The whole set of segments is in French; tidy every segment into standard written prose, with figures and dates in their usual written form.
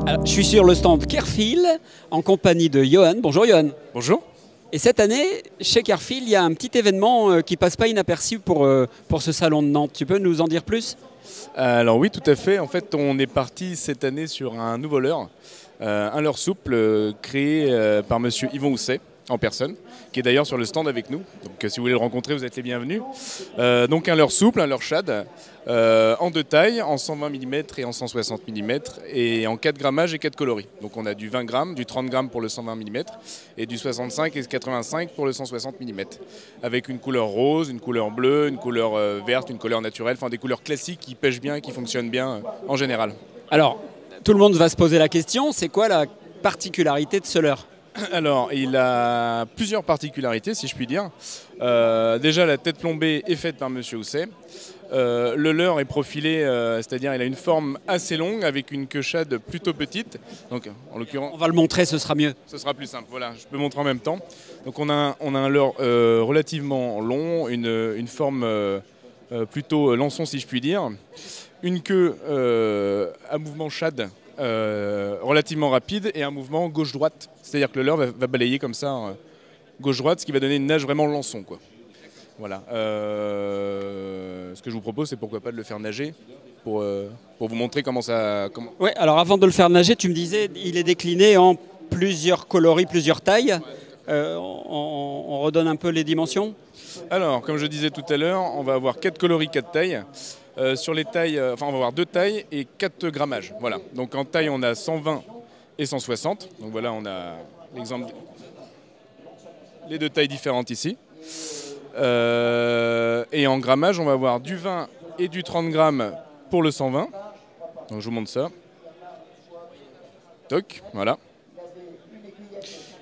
Alors, je suis sur le stand Kehrfil en compagnie de Johan. Bonjour Johan. Bonjour. Et cette année, chez Kehrfil, il y a un petit événement qui passe pas inaperçu pour ce salon de Nantes. Tu peux nous en dire plus? Alors oui, tout à fait. En fait, on est parti cette année sur un nouveau leurre, un leurre souple créé par monsieur Yvon Housset en personne, qui est d'ailleurs sur le stand avec nous. Donc si vous voulez le rencontrer, vous êtes les bienvenus. Donc un leurre souple, un leurre shad, en deux tailles, en 120 mm et en 160 mm, et en 4 grammages et 4 coloris. Donc on a du 20 grammes, du 30 grammes pour le 120 mm, et du 65 et 85 pour le 160 mm. Avec une couleur rose, une couleur bleue, une couleur verte, une couleur naturelle, enfin des couleurs classiques qui pêchent bien, qui fonctionnent bien en général. Alors, tout le monde va se poser la question, c'est quoi la particularité de ce leurre? Alors, il a plusieurs particularités, si je puis dire. Déjà, la tête plombée est faite par monsieur Housset. Le leurre est profilé, c'est-à-dire il a une forme assez longue avec une queue shad plutôt petite. Donc, en l'occurrence, On va le montrer, ce sera mieux. ce sera plus simple. Voilà, je peux montrer en même temps. Donc, on a un leurre relativement long, une forme plutôt lançon, si je puis dire. Une queue à mouvement shad relativement rapide et un mouvement gauche-droite. C'est-à-dire que le leurre va balayer comme ça gauche-droite, ce qui va donner une nage vraiment lançon, quoi. Voilà. Ce que je vous propose, c'est pourquoi pas de le faire nager pour vous montrer comment ça... Ouais, alors avant de le faire nager, tu me disais, il est décliné en plusieurs coloris, plusieurs tailles. On redonne un peu les dimensions? Alors, comme je disais tout à l'heure, on va avoir 4 coloris, 4 tailles. Sur les tailles, on va avoir 2 tailles et 4 grammages. Voilà. Donc en taille, on a 120 et 160. Donc voilà, on a l'exemple, les 2 tailles différentes ici. Et en grammage, on va avoir du 20 et du 30 grammes pour le 120. Donc je vous montre ça. Toc, voilà.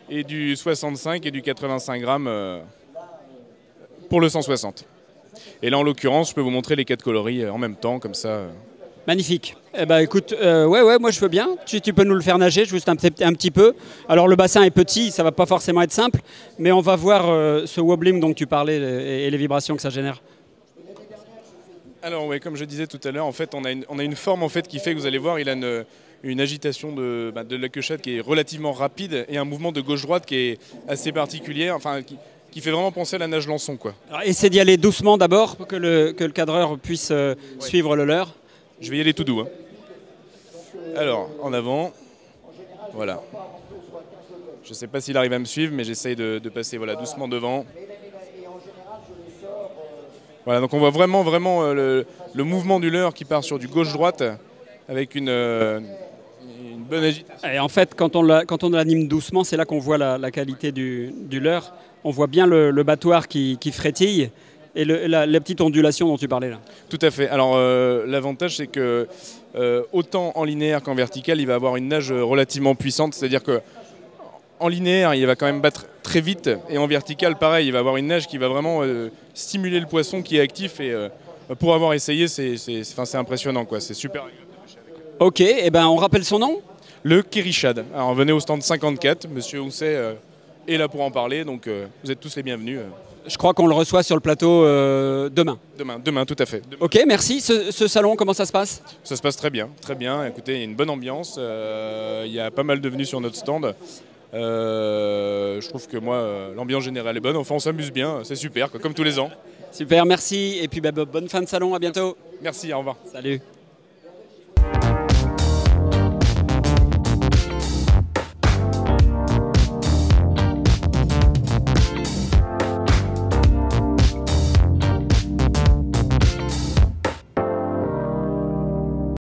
Et du 65 et du 85 grammes pour le 160. Et là, en l'occurrence, je peux vous montrer les 4 coloris en même temps, comme ça. Magnifique. Eh ben, écoute, ouais, moi je veux bien. Tu peux nous le faire nager juste un petit peu. Alors le bassin est petit, ça va pas forcément être simple, mais on va voir ce wobbling dont tu parlais et les vibrations que ça génère. Alors oui, comme je disais tout à l'heure, en fait, on a une forme en fait qui fait que vous allez voir, il a une agitation de la queue shad qui est relativement rapide et un mouvement de gauche-droite qui est assez particulier, enfin qui fait vraiment penser à la nage lançon, quoi. Alors, essaie d'y aller doucement d'abord pour que le cadreur puisse suivre le leurre. Je vais y aller tout doux, hein. Alors, en avant, voilà. Je ne sais pas s'il arrive à me suivre, mais j'essaye de passer voilà, doucement devant. Voilà, donc on voit vraiment le mouvement du leurre qui part sur du gauche-droite avec une bonne agitation. Et en fait, quand on l'anime doucement, c'est là qu'on voit la qualité du leurre. On voit bien le battoir qui frétille et la petite ondulation dont tu parlais là. Tout à fait. Alors l'avantage, c'est que autant en linéaire qu'en vertical, il va avoir une nage relativement puissante. C'est-à-dire que en linéaire, il va quand même battre très vite, et en vertical, pareil, il va avoir une nage qui va vraiment stimuler le poisson qui est actif. Et pour avoir essayé, c'est impressionnant, quoi. C'est super agréable de pêcher avec. Ok, et ben on rappelle son nom? Le Kerry Shad. Alors venez au stand 54, monsieur Housset est là pour en parler, donc vous êtes tous les bienvenus. Je crois qu'on le reçoit sur le plateau demain. Demain, tout à fait. Ok, merci. Ce salon, comment ça se passe? Ça se passe très bien, très bien. Écoutez, il y a une bonne ambiance. Il y a pas mal de venus sur notre stand. Je trouve que moi, l'ambiance générale est bonne. Enfin, on s'amuse bien, c'est super, quoi, comme tous les ans. Super, merci. Et puis bonne fin de salon, à bientôt. Merci, au revoir. Salut.